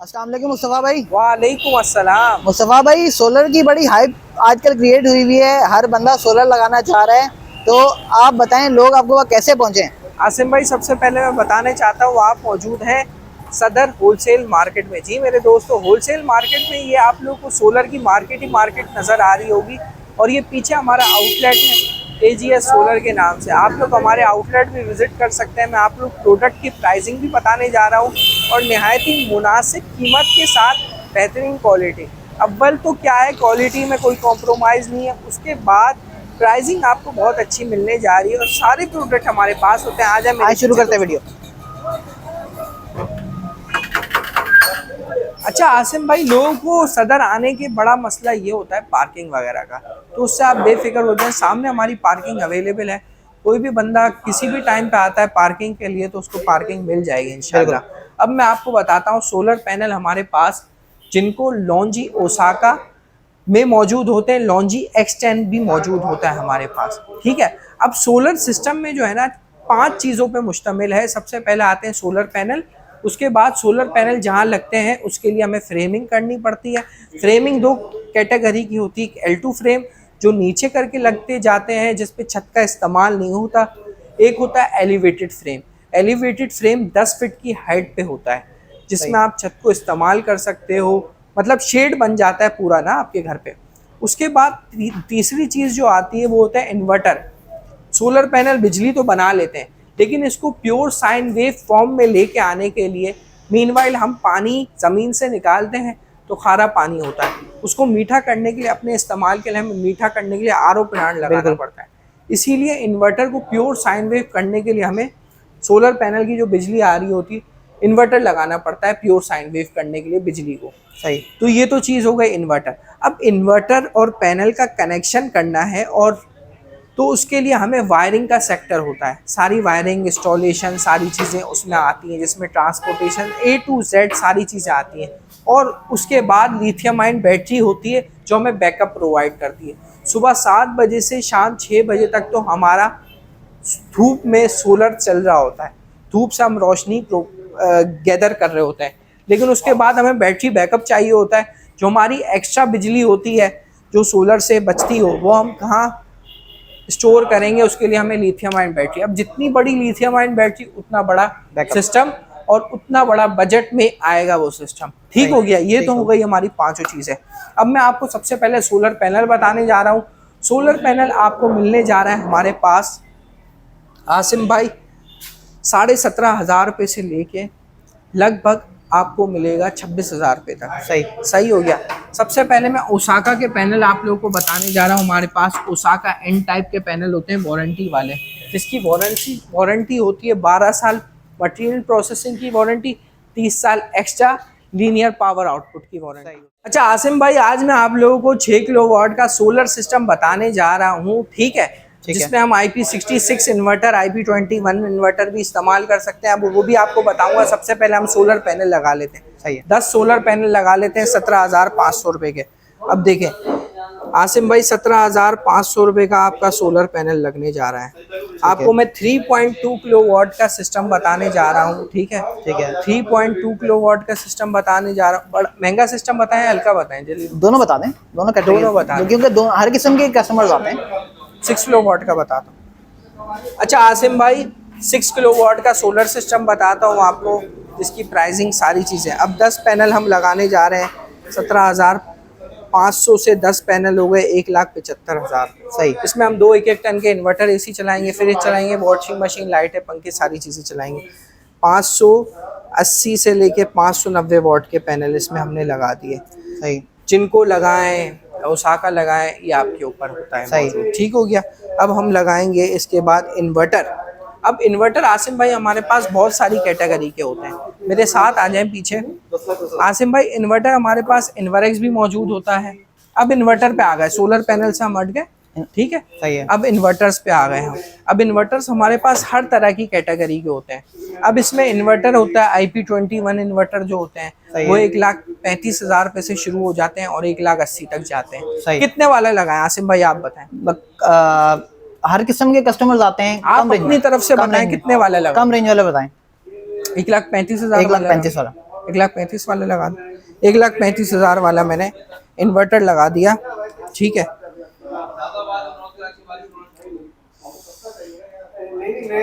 अस्सलाम वालेकुम मुस्तफ़ा भाई। वालेकुम अस्सलाम। मुस्तफ़ा भाई, सोलर की बड़ी हाइप आजकल क्रिएट हुई हुई है, हर बंदा सोलर लगाना चाह रहा है। तो आप बताएं, लोग आपको वहाँ कैसे पहुँचे? आसिम भाई, सबसे पहले मैं बताना चाहता हूँ आप मौजूद हैं सदर होलसेल मार्केट में। जी मेरे दोस्तों, होलसेल मार्केट में ये आप लोग को सोलर की मार्केट ही मार्केट नज़र आ रही होगी। और ये पीछे हमारा आउटलेट है एजीएस सोलर के नाम से। आप लोग हमारे आउटलेट भी विज़िट कर सकते हैं। मैं आप लोग प्रोडक्ट की प्राइसिंग भी बताने जा रहा हूँ और नहायत ही मुनासिब कीमत के साथ बेहतरीन क्वालिटी। अव्वल तो क्या है, क्वालिटी में कोई कॉम्प्रोमाइज़ नहीं है। उसके बाद प्राइसिंग आपको बहुत अच्छी मिलने जा रही है और सारे प्रोडक्ट हमारे पास होते हैं। आज शुरू करते हैं वीडियो। अच्छा आसिम भाई, लोगों को सदर आने के बड़ा मसला ये होता है पार्किंग वगैरह का, तो उससे आप बेफिक्र हो जाएं। सामने हमारी पार्किंग अवेलेबल है। कोई भी बंदा किसी भी टाइम पे आता है पार्किंग के लिए तो उसको पार्किंग मिल जाएगी इंशाल्लाह। अब मैं आपको बताता हूँ सोलर पैनल हमारे पास जिनको लॉन्जी ओसाका में मौजूद होते हैं, लॉन्जी X10 भी मौजूद होता है हमारे पास। ठीक है, अब सोलर सिस्टम में जो है ना 5 चीज़ों पे मुश्तमिल है। सबसे पहले आते हैं सोलर पैनल। उसके बाद सोलर पैनल जहाँ लगते हैं उसके लिए हमें फ्रेमिंग करनी पड़ती है। फ्रेमिंग 2 कैटेगरी की होती है। L2 फ्रेम जो नीचे करके लगते जाते हैं जिस पे छत का इस्तेमाल नहीं होता। एक होता है elevated frame. Elevated frame 10 feet की हाइट पे होता है जिसमें आप छत को इस्तेमाल कर सकते हो, मतलब शेड बन जाता है पूरा ना आपके घर पे। उसके बाद तीसरी चीज़ जो आती है वो होता है इन्वर्टर। सोलर पैनल बिजली तो बना लेते हैं लेकिन इसको प्योर साइन वेव फॉर्म में लेके आने के लिए मीनवाइल हम पानी ज़मीन से निकालते हैं तो खारा पानी होता है। उसको मीठा करने के लिए, अपने इस्तेमाल के लिए हमें मीठा करने के लिए आरओ प्लांट लगाना पड़ता है। इसीलिए इन्वर्टर को प्योर साइन वेव करने के लिए हमें सोलर पैनल की जो बिजली आ रही होती है इन्वर्टर लगाना पड़ता है प्योर साइन वेव करने के लिए बिजली को। सही। तो ये तो चीज़ हो गई इन्वर्टर। अब इन्वर्टर और पैनल का कनेक्शन करना है और तो उसके लिए हमें वायरिंग का सेक्टर होता है। सारी वायरिंग, इंस्टॉलेशन, सारी चीज़ें उसमें आती हैं जिसमें ट्रांसपोर्टेशन A to Z सारी चीज़ें आती हैं। और उसके बाद लिथियम आयन बैटरी होती है जो हमें बैकअप प्रोवाइड करती है। सुबह 7 बजे से शाम 6 बजे तक तो हमारा धूप में सोलर चल रहा होता है। धूप से हम रोशनी गैदर कर रहे होते हैं। लेकिन उसके बाद हमें बैटरी बैकअप चाहिए होता है। जो हमारी एक्स्ट्रा बिजली होती है जो सोलर से बचती हो वो हम कहाँ स्टोर करेंगे, उसके लिए हमें लिथियम आयन बैटरी। अब जितनी बड़ी लिथियम आयन बैटरी उतना बड़ा सिस्टम और उतना बड़ा बजट में आएगा वो सिस्टम। ठीक हो गया, ये तो हो गई हमारी 5 चीज़ें। अब मैं आपको सबसे पहले सोलर पैनल बताने जा रहा हूँ। सोलर पैनल आपको मिलने जा रहा है हमारे पास आसिम भाई 17,500 रुपये से लेके लगभग आपको मिलेगा 26,000 रुपये तक। सही हो गया। सबसे पहले मैं ओसाका के पैनल आप लोगों को बताने जा रहा हूँ। हमारे पास ओसाका N टाइप के पैनल होते हैं वारंटी वाले, जिसकी वारंटी होती है 12 साल मटेरियल प्रोसेसिंग की वारंटी, 30 साल एक्स्ट्रा लीनियर पावर आउटपुट की वारंटी। अच्छा आसिम भाई, आज मैं आप लोगों को 6 किलोवाट का सोलर सिस्टम बताने जा रहा हूँ। ठीक है, जिसमें हम IP66 इन्वर्टर, IP21 इन्वर्टर भी इस्तेमाल कर सकते हैं। अब वो भी आपको बताऊंगा। सबसे पहले हम सोलर पैनल लगा लेते हैं। सही है, 10 सोलर पैनल लगा लेते हैं 17,500 रुपये के। अब देखें आसिम भाई, 17,500 रुपये का आपका सोलर पैनल लगने जा रहा है। आपको मैं 3.2 किलोवाट का सिस्टम बताने जा रहा हूँ। ठीक है, 3.2 किलोवाट का सिस्टम बताने जा रहा हूँ। बड़ा महंगा सिस्टम बताएं, हल्का बताएं? जल्दी दोनों बता दें, दोनों बता दें, क्योंकि हर किस्म के कस्टमर्स आते हैं। 6 किलोवाट का बताता हूँ। अच्छा आसिम भाई, 6 किलोवाट का सोलर सिस्टम बताता हूँ आपको, जिसकी प्राइसिंग सारी चीज़ें। अब 10 पैनल हम लगाने जा रहे हैं 17,500 से 10 पैनल हो गए 1,75,000। सही। इसमें हम 2 1-1 टन के इन्वर्टर AC चलाएंगे, फ्रिज चलाएंगे, वॉशिंग मशीन, लाइटें, पंखे, सारी चीज़ें चलाएंगे। 580 से लेके 590 वाट के पैनल इसमें हमने लगा दिए। सही। जिनको लगाएं, ओसाका लगाएं, ये आपके ऊपर होता है। सही। ठीक हो गया। अब हम लगाएंगे इसके बाद इन्वर्टर। अब इन्वर्टर आसिम भाई हमारे पास बहुत सारी कैटेगरी के होते हैं। मेरे साथ आ जाएं पीछे। आसिम भाई, इन्वर्टर हमारे पास इन्वर्क्स भी मौजूद होता है। अब इन्वर्टर पे आ गए, सोलर पैनल से हम हट गए। ठीक है, सही है। अब इन्वर्टर्स पे आ गए हम। अब इन्वर्टर्स हमारे पास हर तरह की कैटेगरी के होते हैं। अब इसमें इन्वर्टर होता है IP21 इन्वर्टर जो होते हैं वो 1,35,000 रुपये से शुरू हो जाते हैं और 1,80,000 तक जाते हैं। कितने वाला लगाएं आसिम भाई, आप बताएं। हर किस्म के कस्टमर्स आते हैं। आप अपनी तरफ से बताएं कितने वाला लगाएं। कम रेंज वाला बताएं। 1,35,000 1,35,000 वाला। 1,35,000 वाला लगा दूं? 1,35,000 वाला मैंने इन्वर्टर लगा दिया, ठीक है।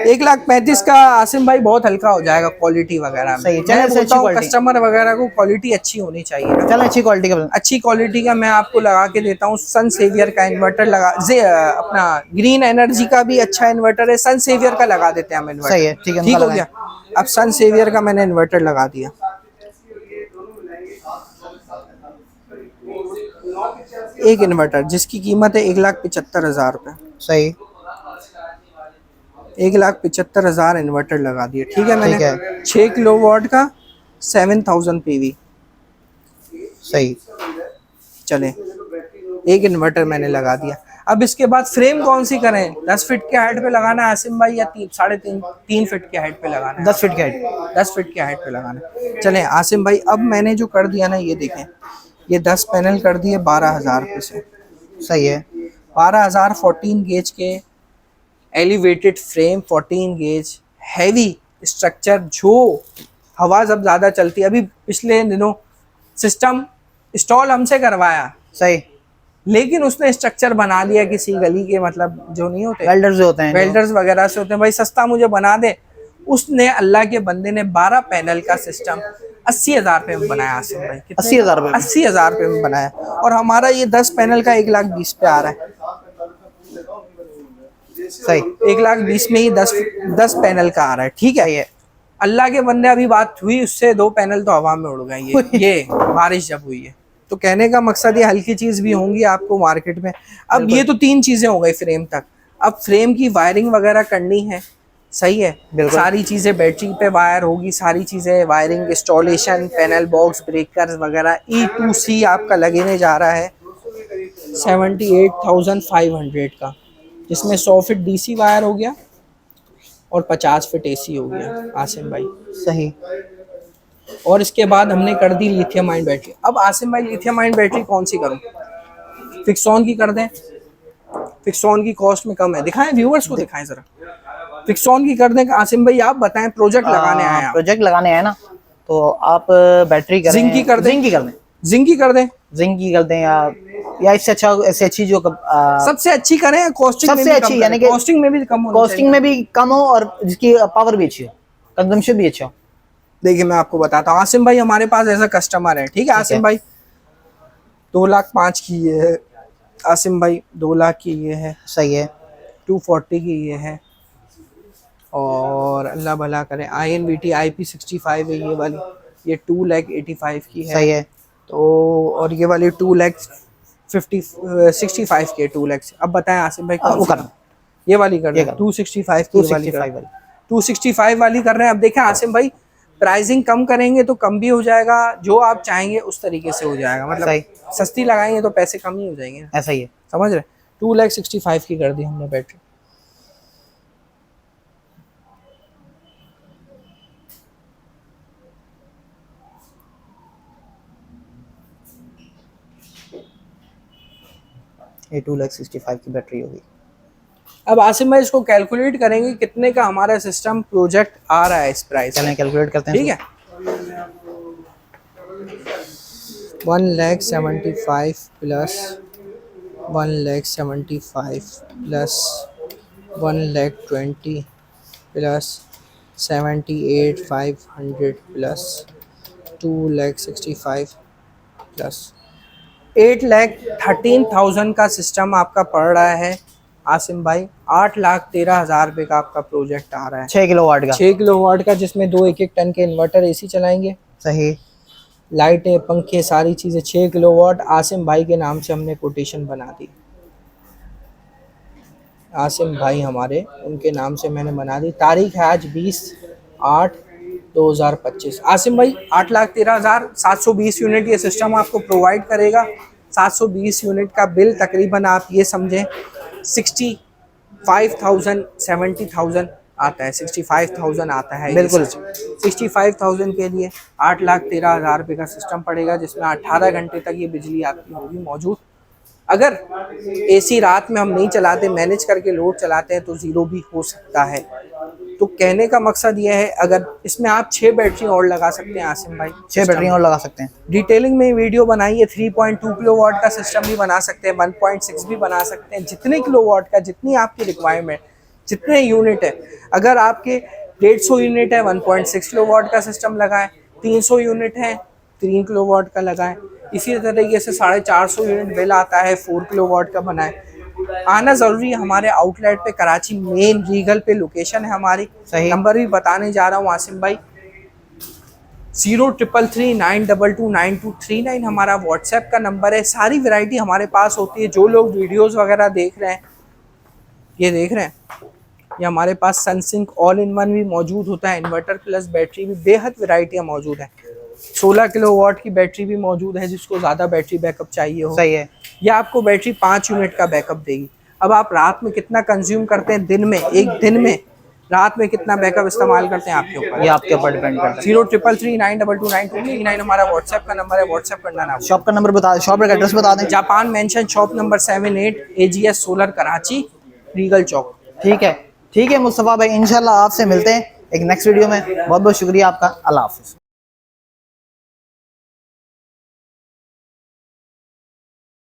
1,35,000 का आसिम भाई बहुत हल्का हो जाएगा क्वालिटी वगैरह में। सही है, चलो मैं इससे बोलता अच्छी हूँ क्वालिटी। कस्टमर वगैरह को क्वालिटी अच्छी होनी चाहिए ना। चलो अच्छी क्वालिटी का अच्छी क्वालिटी का मैं आपको लगा के देता हूँ। सन सेवियर का इन्वर्टर लगा, अपना ग्रीन एनर्जी का भी अच्छा इन्वर्टर है, सन सेवियर का लगा देते हैं हम इन्वर्टर। सही है, ठीक है, ठीक उनका हो गया। अब सन सेवियर का मैंने इन्वर्टर लगा दिया। एक इन्वर्टर जिसकी कीमत है 1,75,000 रुपये। सही। 1,75,000 इन्वर्टर लगा दिया, ठीक है। मैंने ठीक है। 6 किलोवाट का 7,000 पीवी। सही। चले, एक इन्वर्टर मैंने लगा दिया। अब इसके बाद फ्रेम कौन सी करें? 10 फीट के हाइट पे लगाना है आसिम भाई, या 3.5 फीट के हाइट पे लगाना है? 10 फीट की हाइट। 10 फीट के हाइट पे लगाना है। चले आसिम भाई, अब मैंने जो कर दिया ना, ये देखें, ये 10 पैनल कर दिए 12,000 रुपये से। सही है। 12,000 14 गेज के elevated frame, 14 gauge heavy structure, जो हवा जब ज़्यादा चलती है। अभी पिछले दिनों सिस्टम इंस्टॉल हमसे करवाया, सही। लेकिन उसने स्ट्रक्चर बना लिया किसी गली के, मतलब जो नहीं होते वेल्डर्स जो होते हैं, वेल्डर्स वगैरह से होते हैं, भाई सस्ता मुझे बना दे। उसने, अल्लाह के बंदे ने 12 पैनल का सिस्टम 80,000 रुपये में बनाया आसिम भाई। 80,000 रुपये? 80,000 रुपये में बनाया। और हमारा ये 10 पैनल का 1,20,000 पे आ रहा है। सही। 1,20,000 में ही 10 पैनल का आ रहा है, ठीक है। अल्लाह के बंदे, अभी बात हुई उससे, 2 पैनल तो हवा में उड़ गए ये बारिश जब हुई है। तो कहने का मकसद, ये हल्की चीज भी होंगी आपको मार्केट में। अब ये तो 3 चीजें हो गई फ्रेम तक। अब फ्रेम की वायरिंग वगैरह करनी है, सही है। सारी चीजें बैटरी पे वायर होगी, सारी चीजें wiring, installation, panel box, breakers वगैरह। E2C आपका लगने जा रहा है 78,500 का, जिसमें 100 फीट डीसी वायर हो गया और 50 फीट एसी हो गया आसिम भाई। सही। और इसके बाद हमने कर दी लिथियम आयन बैटरी। अब आसिम भाई, लिथियम आयन बैटरी कौन सी करूं? फिक्सॉन की कर दें? फिक्सॉन की कॉस्ट में कम है, दिखाएं व्यूअर्स को, दिखाएं जरा। फिक्सॉन की कर दें आसिम भाई? आप बताएं, प्रोजेक्ट लगाने आए हैं। प्रोजेक्ट लगाने आए ना, तो आप बैटरी करें, जिंक की कर दें? जिंक की कर दें। जिंक की कर दें? जिंक की कर दें, या इससे अच्छा, इससे अच्छी जो सबसे अच्छी करें, कॉस्टिंग में सबसे भी अच्छी, कम यानी करें, कि कॉस्टिंग में भी कम होना कॉस्टिंग में भी कम हो और जिसकी पावर भी अच्छी हो, कंजम्पशन भी अच्छा हो। देखिए मैं आपको बताता हूँ आसिम भाई, हमारे पास ऐसा कस्टमर है, ठीक है आसिम भाई, 2,05,000 की ये है आसिम भाई, 2,00,000 की ये है, सही है। 240 की ये है, और अल्लाह भला करे INVT IP65 है ये वाली, ये 2,85,000 की है। सही है। तो और ये वाली 2,65 की है, 2,00,000। अब बताएं आसिम भाई कौन सी करना? ये वाली कर रहे हैं, 265 की वाली, 265 वाली कर रहे हैं। अब देखें आसिम भाई, प्राइसिंग कम करेंगे तो कम भी हो जाएगा, जो आप चाहेंगे उस तरीके से हो जाएगा। मतलब सस्ती लगाएंगे तो पैसे कम ही हो जाएंगे, ऐसा ही है, समझ रहे? 2,65,000 की कर दी हमने बैटरी। ये 2,65,000 की बैटरी होगी। अब आसिम भाई इसको कैलकुलेट करेंगे कितने का हमारा सिस्टम प्रोजेक्ट आ रहा है इस प्राइस। चलें कैलकुलेट करते हैं, ठीक है। 1,75,000 plus 1,75,000 plus 1,20,000 plus 78,500 plus 2,65,000 plus 8,13,000 का सिस्टम आपका पड़ रहा है आसिम भाई। 8,13,000 रुपये का आपका प्रोजेक्ट आ रहा है, 6 किलोवाट का। 6 किलोवाट का, जिसमें 2 1-1 टन के इन्वर्टर एसी चलाएंगे, सही। लाइटें, पंखे, सारी चीज़ें। 6 किलोवाट आसिम भाई के नाम से हमने कोटेशन बना दी। आसिम भाई हमारे, उनके नाम से मैंने बना दी। तारीख है आज 20/8/2025। आसिम भाई 8,13,000, 720 यूनिट ये सिस्टम आपको प्रोवाइड करेगा। 720 यूनिट का बिल तकरीबन आप ये समझें 65,000 70,000 आता है, 65,000 आता है बिल्कुल। 65,000 के लिए 8,13,000 रुपये का सिस्टम पड़ेगा, जिसमें 18 घंटे तक ये बिजली आपकी होगी मौजूद। अगर एसी रात में हम नहीं चलाते, मैनेज करके लोड चलाते हैं, तो ज़ीरो भी हो सकता है। तो कहने का मकसद ये है, अगर इसमें आप 6 बैटरी और लगा सकते हैं आसिम भाई, 6 बैटरी और लगा सकते हैं। डिटेलिंग में वीडियो बनाई है। 3.2 किलोवाट का सिस्टम भी बना सकते हैं, 1.6 भी बना सकते हैं, जितने किलोवाट का, जितनी आपकी रिक्वायरमेंट, जितने यूनिट है। अगर आपके 150 यूनिट है, 1.6 किलोवाट का सिस्टम लगाएं। 300 यूनिट है, 3 किलोवाट का लगाएं। इसी तरीके से 450 यूनिट बिल आता है, 4 किलोवाट का बनाएं। आना ज़रूरी है हमारे आउटलेट पे, कराची मेन रीगल पे लोकेशन है हमारी। सही। नंबर भी बताने जा रहा हूँ आसिम भाई, 033392292239 हमारा व्हाट्सएप का नंबर है। सारी वैरायटी हमारे पास होती है। जो लोग वीडियोस वगैरह देख रहे हैं, ये देख रहे हैं, ये हमारे पास सनसिंक ऑल इन वन भी मौजूद होता है। इन्वर्टर प्लस बैटरी भी बेहद वैरायटियाँ मौजूद हैं। 16 किलोवाट की बैटरी भी मौजूद है, जिसको ज़्यादा बैटरी बैकअप चाहिए हो। सही है। ये आपको बैटरी 5 यूनिट का बैकअप देगी। अब आप रात में कितना कंज्यूम करते हैं, दिन में, एक दिन में रात में कितना बैकअप इस्तेमाल करते हैं, आपके ऊपर, ये आपके ऊपर डिपेंड करता है। 033392292239 हमारा व्हाट्सएप का नंबर है, व्हाट्सएप करना ना। शॉप का नंबर बता, शॉप का एड्रेस बता दें। Japan mansion, shop number 78 AGS solar, Karachi, Regal Chowk. ठीक है, ठीक है मुस्तफ़ा भाई, इंशाल्लाह आपसे मिलते हैं एक नेक्स्ट वीडियो में। बहुत बहुत शुक्रिया आपका। अल्लाह हाफिज़।